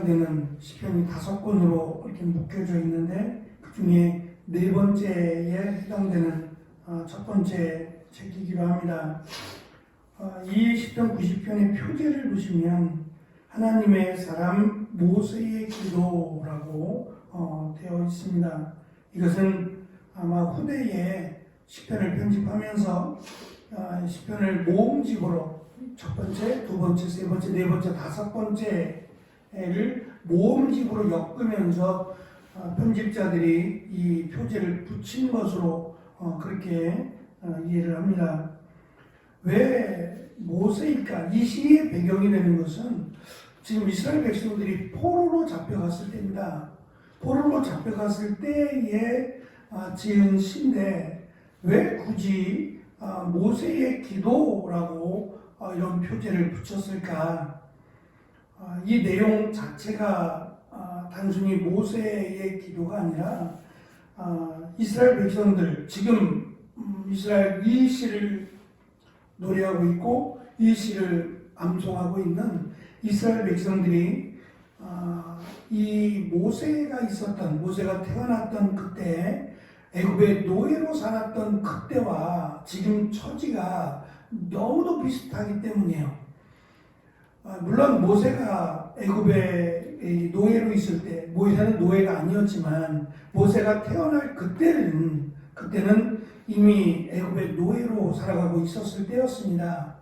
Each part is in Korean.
해당되는 시편이 5권으로 이렇게 묶여져 있는데 그 중에 4번째에 해당되는 첫 번째 책이기도 합니다. 이 시편 90편의 표제를 보시면 하나님의 사람 모세의 기도라고 되어 있습니다. 이것은 아마 후대에 시편을 편집하면서 시편을 모음집으로 첫 번째, 두 번째, 세 번째, 네 번째, 5번째를 모음집으로 엮으면서 편집자들이 이 표제를 붙인 것으로 그렇게 이해를 합니다. 왜 모세일까? 이 시의 배경이 되는 것은 지금 이스라엘 백성들이 포로로 잡혀갔을 때입니다. 포로로 잡혀갔을 때에 지은 시인데 왜 굳이 모세의 기도라고 이런 표제를 붙였을까? 이 내용 자체가 단순히 모세의 기도가 아니라 이스라엘 백성들, 지금 이스라엘 이 시를 노래하고 있고 이 시를 암송하고 있는 이스라엘 백성들이 이 모세가 태어났던 그때 애굽의 노예로 살았던 그때와 지금 처지가 너무도 비슷하기 때문이에요. 물론 모세가 애굽의 노예로 있을 때, 모세는 노예가 아니었지만 모세가 태어날 그때는 이미 애굽의 노예로 살아가고 있었을 때였습니다.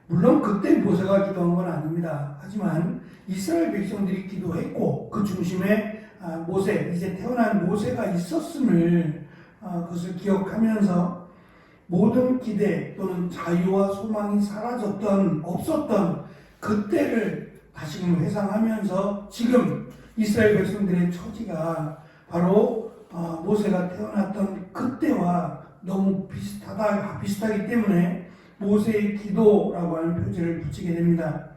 물론 그때 모세가 기도한 건 아닙니다. 하지만 이스라엘 백성들이 기도했고 그 중심에 모세, 이제 태어난 모세가 있었음을 그것을 기억하면서 모든 기대 또는 자유와 소망이 없었던 그때를 다시금 회상하면서 지금 이스라엘 백성들의 처지가 바로 모세가 태어났던 그때와 너무 비슷하기 때문에 모세의 기도라고 하는 표제를 붙이게 됩니다.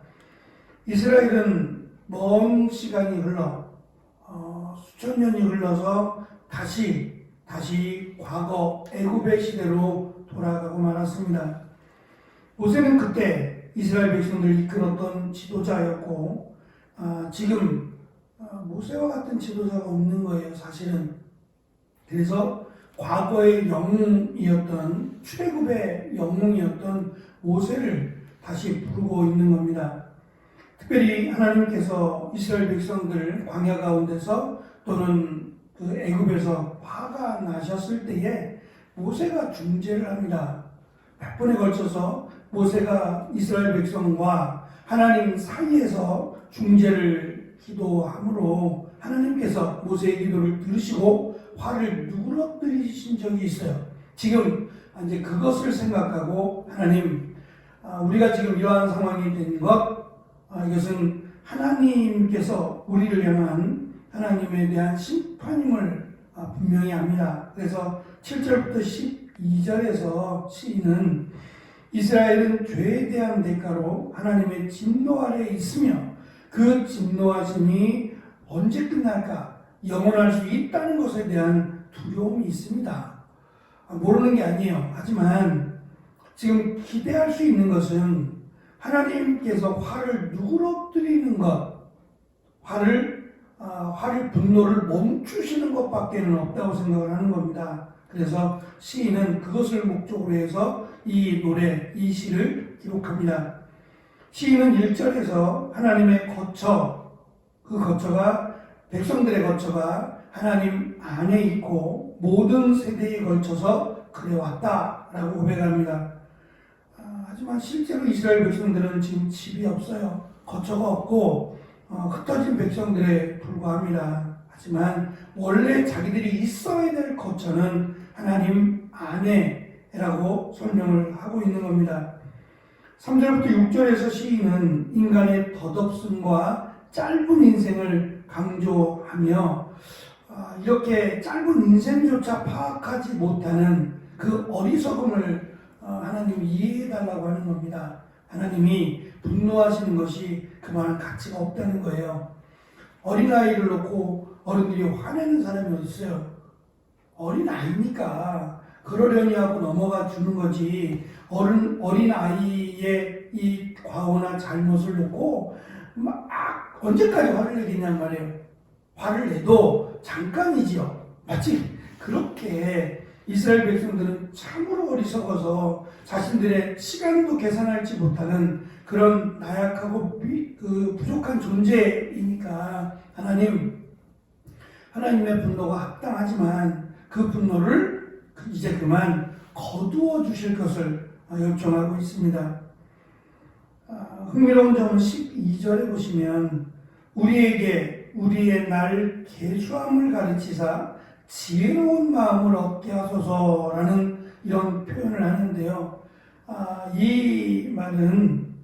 이스라엘은 먼 시간이 흘러 수천 년이 흘러서 다시 과거 애굽의 시대로 돌아가고 말았습니다. 모세는 그때 이스라엘 백성들을 이끌었던 지도자였고 지금 모세와 같은 지도자가 없는 거예요, 사실은. 그래서 과거의 영웅이었던 출애굽의 영웅이었던 모세를 다시 부르고 있는 겁니다. 특별히 하나님께서 이스라엘 백성들 광야 가운데서 또는 그 애굽에서 화가 나셨을 때에 모세가 중재를 합니다. 100번에 걸쳐서 모세가 이스라엘 백성과 하나님 사이에서 중재를 기도함으로 하나님께서 모세의 기도를 들으시고 화를 누그러뜨리신 적이 있어요. 지금 이제 그것을 생각하고 하나님, 우리가 지금 이러한 상황이 된 것, 이것은 하나님께서 우리를 향한 하나님에 대한 심판임을 분명히 압니다. 그래서 7절부터 12절에서 시인은 이스라엘은 죄에 대한 대가로 하나님의 진노 아래에 있으며 그 진노하심이 언제 끝날까? 영원할 수 있다는 것에 대한 두려움이 있습니다. 모르는 게 아니에요. 하지만 지금 기대할 수 있는 것은 하나님께서 화를 누그러뜨리는 것, 분노를 멈추시는 것밖에는 없다고 생각을 하는 겁니다. 그래서 시인은 그것을 목적으로 해서 이 시를 기록합니다. 시인은 1절에서 하나님의 그 거처가 백성들의 거처가 하나님 안에 있고 모든 세대에 걸쳐서 그래왔다라고 고백합니다. 하지만 실제로 이스라엘 백성들은 지금 집이 없어요. 거처가 없고 흩어진 백성들에 불과합니다. 하지만 원래 자기들이 있어야 될 거처는 하나님 안에라고 설명을 하고 있는 겁니다. 3절부터 6절에서 시인은 인간의 덧없음과 짧은 인생을 강조하며 이렇게 짧은 인생조차 파악하지 못하는 그 어리석음을 하나님이 이해해달라고 하는 겁니다. 하나님이 분노하시는 것이 그만한 가치가 없다는 거예요. 어린아이를 놓고 어른들이 화내는 사람이 어디 있어요? 어린아이니까 그러려니 하고 넘어가 주는 거지. 어린아이의 이 과오나 잘못을 놓고 막 언제까지 화를 내겠냔 말이에요. 화를 내도 잠깐이지요. 마치 그렇게 이스라엘 백성들은 참으로 어리석어서 자신들의 시간도 계산하지 못하는 그런 나약하고 부족한 존재이니까 하나님의 분노가 합당하지만 그 분노를 이제 그만 거두어 주실 것을 요청하고 있습니다. 흥미로운 점은 12절에 보시면 우리에게 우리의 날 계수함을 가르치사 지혜로운 마음을 얻게 하소서라는 이런 표현을 하는데요. 이 말은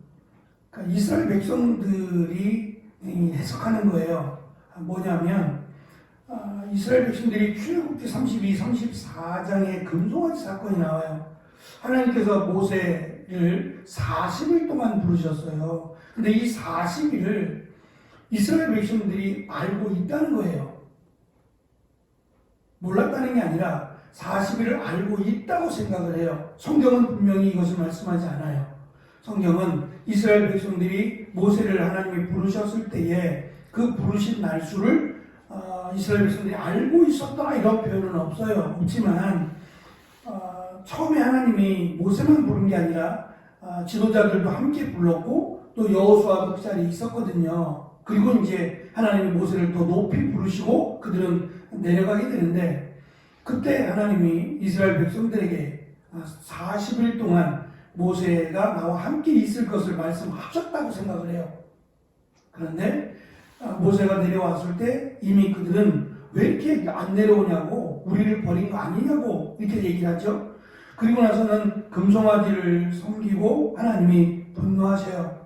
이스라엘 백성들이 해석하는 거예요. 뭐냐면 이스라엘 백성들이 출애굽기 32, 34장에 금송아지 사건이 나와요. 하나님께서 모세를 40일 동안 부르셨어요. 근데 이 40일을 이스라엘 백성들이 알고 있다는 거예요. 몰랐다는 게 아니라 40일을 알고 있다고 생각을 해요. 성경은 분명히 이것을 말씀하지 않아요. 성경은 이스라엘 백성들이 모세를 하나님이 부르셨을 때에 그 부르신 날수를 이스라엘 백성들이 알고 있었다 이런 표현은 없지만 처음에 하나님이 모세만 부른 게 아니라 지도자들도 함께 불렀고 또 여호수아도 그 자리에 있었거든요. 그리고 이제 하나님이 모세를 더 높이 부르시고 그들은 내려가게 되는데 그때 하나님이 이스라엘 백성들에게 40일 동안 모세가 나와 함께 있을 것을 말씀하셨다고 생각을 해요. 그런데 모세가 내려왔을 때 이미 그들은 왜 이렇게 안 내려오냐고 우리를 버린 거 아니냐고 이렇게 얘기를 하죠. 그리고 나서는 금송아지를 섬기고 하나님이 분노하셔요.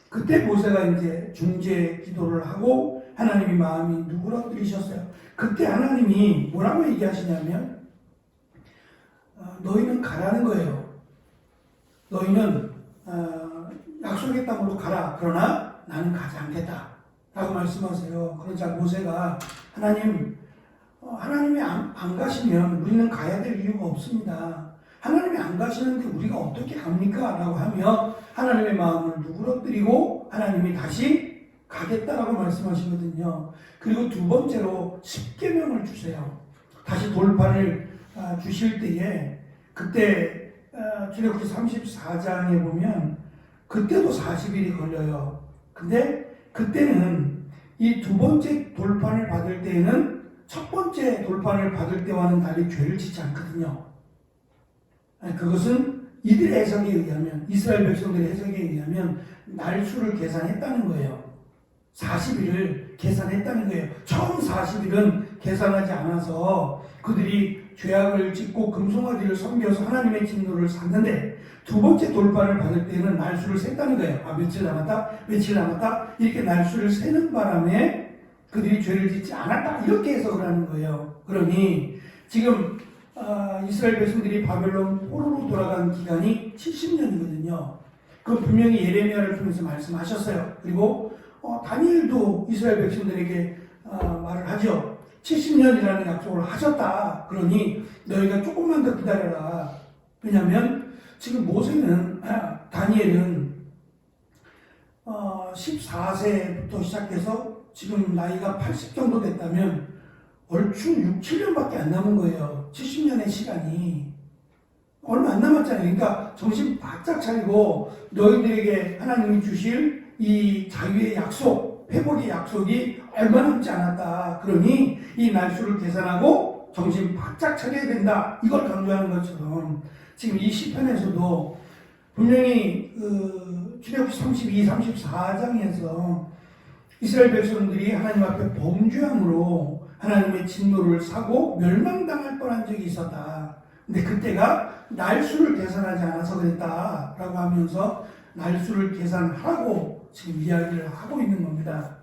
그때 모세가 이제 중재 기도를 하고 하나님이 마음이 누그러뜨리셨어요. 그때 하나님이 뭐라고 얘기하시냐면 너희는 가라는 거예요. 너희는 약속의 땅으로 가라. 그러나 나는 가지 않겠다. 라고 말씀하세요. 그러자 모세가 하나님이 안 가시면 우리는 가야 될 이유가 없습니다. 하나님이 안 가시는데 우리가 어떻게 갑니까? 라고 하며 하나님의 마음을 누그러뜨리고 하나님이 다시 가겠다라고 말씀하시거든요. 그리고 두 번째로 십계명을 주세요. 다시 돌판을 주실 때에 그때 출애굽기 34장에 보면 그때도 40일이 걸려요. 근데 그때는 이 두 번째 돌판을 받을 때에는 첫 번째 돌판을 받을 때와는 달리 죄를 짓지 않거든요. 그것은 이들의 해석에 의하면 이스라엘 백성들의 해석에 의하면 날수를 계산했다는 거예요. 40일을 계산했다는 거예요. 처음 40일은 계산하지 않아서 그들이 죄악을 짓고 금송아지를 섬겨서 하나님의 진노를 샀는데 두 번째 돌판을 받을 때는 날수를 셌다는 거예요. 며칠 남았다 이렇게 날수를 세는 바람에 그들이 죄를 짓지 않았다 이렇게 해석을 하는 거예요. 그러니 지금 이스라엘 백성들이 바벨론 포로로 돌아간 기간이 70년이거든요. 그 분명히 예레미야를 통해서 말씀하셨어요. 그리고 다니엘도 이스라엘 백성들에게 말을 하죠. 70년이라는 약속을 하셨다. 그러니 너희가 조금만 더 기다려라. 왜냐하면 지금 모세는 다니엘은 14세부터 시작해서 지금 나이가 80 정도 됐다면 얼추 6, 7년밖에 안 남은 거예요. 70년의 시간이. 얼마 안 남았잖아요. 그러니까 정신 바짝 차리고 너희들에게 하나님이 주실 이 자유의 약속, 회복의 약속이 얼마 남지 않았다. 그러니 이 날수를 계산하고 정신 바짝 차려야 된다. 이걸 강조하는 것처럼 지금 이 시편에서도 분명히 출애굽기 32, 34장에서 이스라엘 백성들이 하나님 앞에 범죄함으로 하나님의 진노를 사고 멸망당할 뻔한 적이 있었다. 근데 그때가 날수를 계산하지 않아서 그랬다라고 하면서 날수를 계산하고 지금 이야기를 하고 있는 겁니다.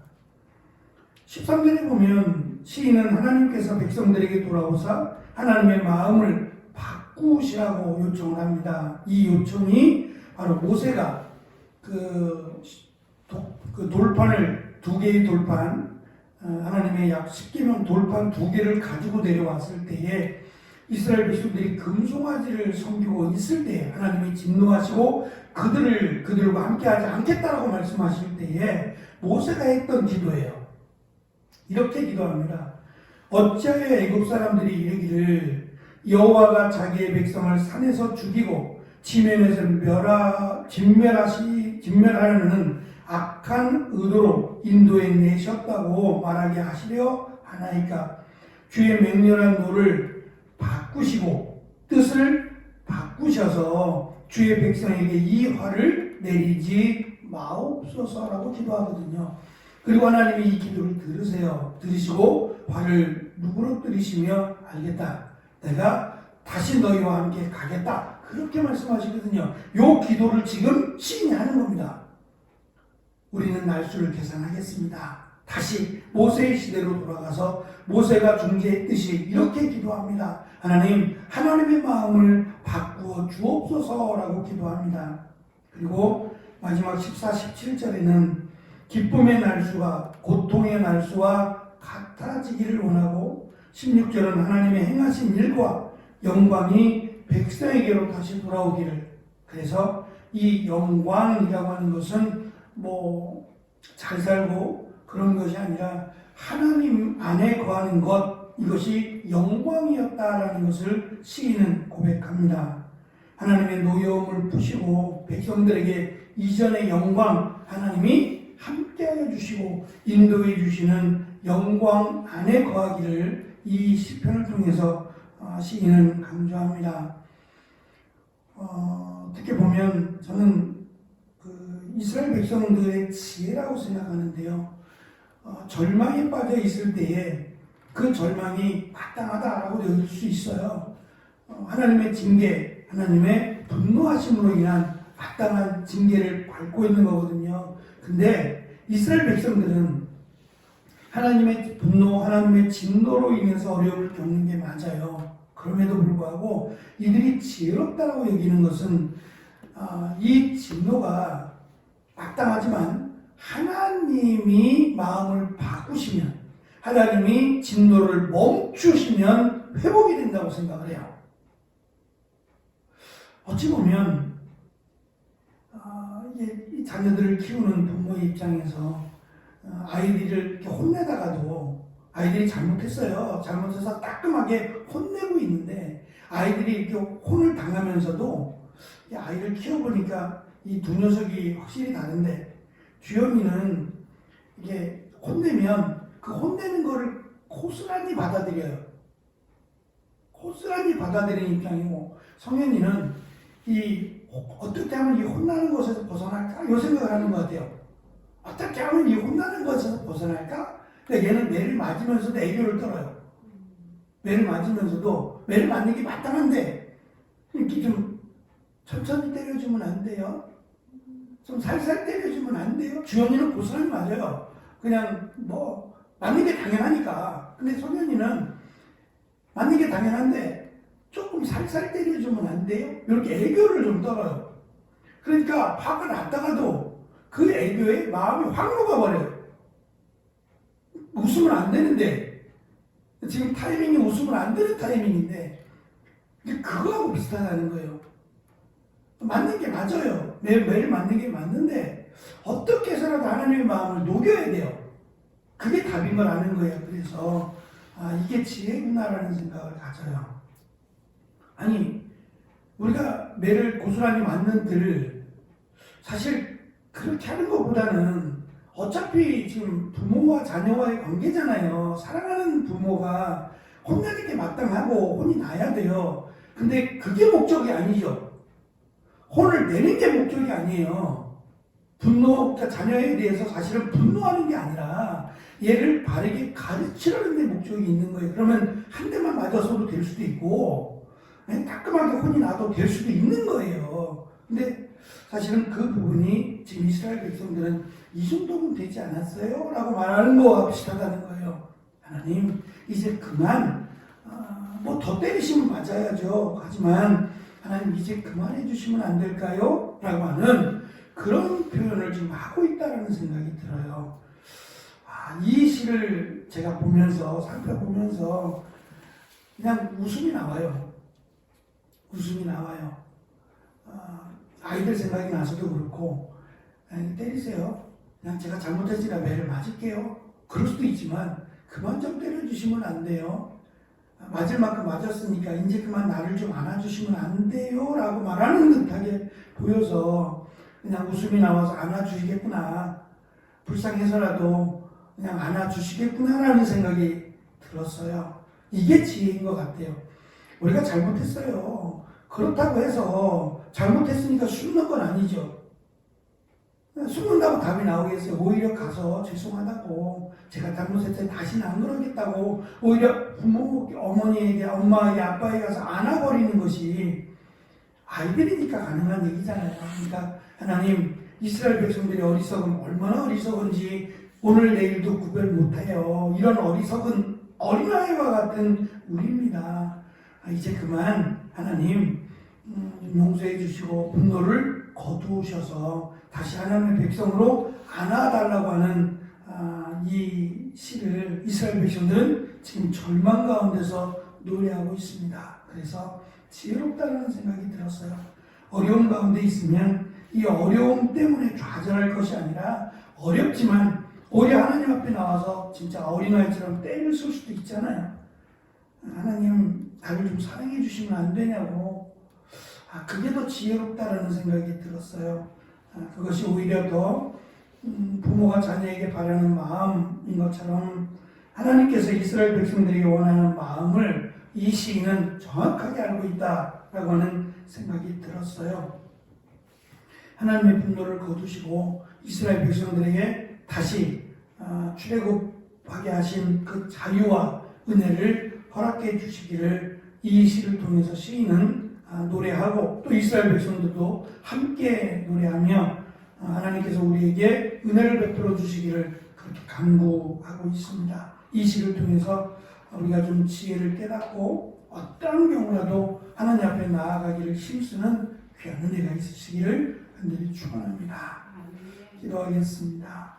13절에 보면 시인은 하나님께서 백성들에게 돌아오사 하나님의 마음을 바꾸시라고 요청을 합니다. 이 요청이 바로 모세가 그 돌판을 두 개의 돌판 하나님의 약 10계명 돌판 두 개를 가지고 내려왔을 때에 이스라엘 백성들이 금송아지를 섬기고 있을 때에 하나님이 진노하시고 그들과 함께하지 않겠다라고 말씀하실 때에 모세가 했던 기도예요. 이렇게 기도합니다. 어찌하여 애굽 사람들이 이르기를 여호와가 자기의 백성을 산에서 죽이고 지면에서 진멸하려는 악한 의도로 인도에 내셨다고 말하게 하시려 하나이까. 주의 맹렬한 노를 바꾸시고 뜻을 바꾸셔서 주의 백성에게 이 화를 내리지 마옵소서라고 기도하거든요. 그리고 하나님이 이 기도를 들으시고 화를 누그러뜨리시며 알겠다. 내가 다시 너희와 함께 가겠다. 그렇게 말씀하시거든요. 요 기도를 지금 시인이 하는 겁니다. 우리는 날수를 계산하겠습니다. 다시 모세의 시대로 돌아가서 모세가 중재했듯이 이렇게 기도합니다. 하나님, 하나님의 마음을 바꾸어 주옵소서라고 기도합니다. 그리고 마지막 14, 17절에는 기쁨의 날수가 고통의 날수와 같아지기를 원하고 16절은 하나님의 행하신 일과 영광이 백성에게로 다시 돌아오기를. 그래서 이 영광이라고 하는 것은 잘 살고 그런 것이 아니라 하나님 안에 거하는 것, 이것이 영광이었다라는 것을 시인은 고백합니다. 하나님의 노여움을 푸시고 백성들에게 이전의 영광, 하나님이 함께하여 주시고 인도해 주시는 영광 안에 거하기를 이 시편을 통해서 시인은 강조합니다. 어떻게 보면 저는 이스라엘 백성들의 지혜라고 생각하는데요. 절망에 빠져 있을 때에 그 절망이 마땅하다라고 여길 수 있어요. 하나님의 징계, 하나님의 분노하심으로 인한 마땅한 징계를 밟고 있는 거거든요. 근데 이스라엘 백성들은 하나님의 분노, 하나님의 진노로 인해서 어려움을 겪는 게 맞아요. 그럼에도 불구하고 이들이 지혜롭다라고 여기는 것은 이 진노가 마땅하지만 하나님이 마음을 바꾸시면, 하나님이 진노를 멈추시면 회복이 된다고 생각을 해요. 어찌 보면 이 자녀들을 키우는 부모의 입장에서 아이들을 이렇게 혼내다가도 아이들이 잘못했어요. 잘못해서 따끔하게 혼내고 있는데 아이들이 이렇게 혼을 당하면서도 이 아이를 키워보니까 이 두 녀석이 확실히 다른데, 주영이는 이게 혼내면 그 혼내는 거를 고스란히 받아들여요. 고스란히 받아들이는 입장이고, 성현이는 어떻게 하면 이 혼나는 것에서 벗어날까? 이 생각을 하는 것 같아요. 어떻게 하면 이 혼나는 것에서 벗어날까? 근데 얘는 매를 맞으면서도 애교를 떨어요. 매를 맞으면서도, 매를 맞는 게 마땅한데 이렇게 좀 천천히 때려주면 안 돼요? 좀 살살 때려주면 안 돼요? 주영이는 고스란히 맞아요. 그냥 맞는 게 당연하니까. 근데 소년이는 맞는 게 당연한데 조금 살살 때려주면 안 돼요? 이렇게 애교를 좀 떨어요. 그러니까 화가 났다가도 그 애교에 마음이 확 녹아버려요. 웃으면 안 되는데, 지금 타이밍이 웃으면 안 되는 타이밍인데 그거하고 비슷하다는 거예요. 맞는 게 맞아요. 매일 맞는 게 맞는데 어떻게 해서라도 하나님의 마음을 녹여야 돼요. 그게 답인 걸 아는 거예요. 그래서 이게 지혜구나라는 생각을 가져요. 아니, 우리가 매를 고스란히 맞는 들, 사실 그렇게 하는 것보다는 어차피 지금 부모와 자녀와의 관계잖아요. 사랑하는 부모가 혼내는 게 마땅하고 혼이 나야 돼요. 근데 그게 목적이 아니죠. 혼을 내는 게 목적이 아니에요. 그러니까 자녀에 대해서 사실은 분노하는 게 아니라 얘를 바르게 가르치려는 데 목적이 있는 거예요. 그러면 한 대만 맞아서도 될 수도 있고, 따끔하게 혼이 나도 될 수도 있는 거예요. 근데 사실은 그 부분이 지금 이스라엘 백성들은 이 정도면 되지 않았어요? 라고 말하는 거와 비슷하다는 거예요. 하나님, 이제 그만, 더 때리시면 맞아야죠. 하지만 하나님 이제 그만해 주시면 안 될까요? 라고 하는 그런 표현을 지금 하고 있다는 생각이 들어요. 이 시를 제가 살펴보면서 그냥 웃음이 나와요. 웃음이 나와요. 아이들 생각이 나서도 그렇고, 때리세요. 그냥 제가 잘못했으니까 매를 맞을게요. 그럴 수도 있지만 그만 좀 때려주시면 안 돼요. 맞을 만큼 맞았으니까 이제 그만 나를 좀 안아주시면 안 돼요 라고 말하는 듯하게 보여서 그냥 웃음이 나와서 안아주시겠구나, 불쌍해서라도 그냥 안아주시겠구나 라는 생각이 들었어요. 이게 지혜인 것 같아요. 우리가 잘못했어요. 그렇다고 해서 잘못했으니까 숨는 건 아니죠. 숨는다고 답이 나오겠어요. 오히려 가서 죄송하다고, 제가 잘못했을 때 다시는 안 그러겠다고 오히려 부모, 어머니에게, 엄마에게, 아빠에게 가서 안아버리는 것이 아이들이니까 가능한 얘기잖아요. 그러니까 하나님, 이스라엘 백성들의 어리석음 얼마나 어리석은지 오늘 내일도 구별 못해요. 이런 어리석은 어린아이와 같은 우리입니다. 이제 그만 하나님 용서해 주시고 분노를 거두셔서 다시 하나님의 백성으로 안아달라고 하는 이 시를 이스라엘 백성들은 지금 절망 가운데서 노래하고 있습니다. 그래서 지혜롭다는 생각이 들었어요. 어려움 가운데 있으면 이 어려움 때문에 좌절할 것이 아니라, 어렵지만 오히려 하나님 앞에 나와서 진짜 어린아이처럼 떼를 쓸 수도 있잖아요. 하나님, 나를 좀 사랑해 주시면 안 되냐고. 그게 더 지혜롭다라는 생각이 들었어요. 그것이 오히려 더 부모가 자녀에게 바라는 마음인 것처럼 하나님께서 이스라엘 백성들이 원하는 마음을 이 시인은 정확하게 알고 있다라고 하는 생각이 들었어요. 하나님의 분노를 거두시고 이스라엘 백성들에게 다시 출애굽하게 하신 그 자유와 은혜를 허락해 주시기를 이 시를 통해서 시인은 노래하고, 또 이스라엘 백성들도 함께 노래하며 하나님께서 우리에게 은혜를 베풀어 주시기를 그렇게 간구하고 있습니다. 이 시를 통해서 우리가 좀 지혜를 깨닫고 어떠한 경우라도 하나님 앞에 나아가기를 힘쓰는 귀한 은혜가 있으시기를 간절히 축원합니다. 기도하겠습니다.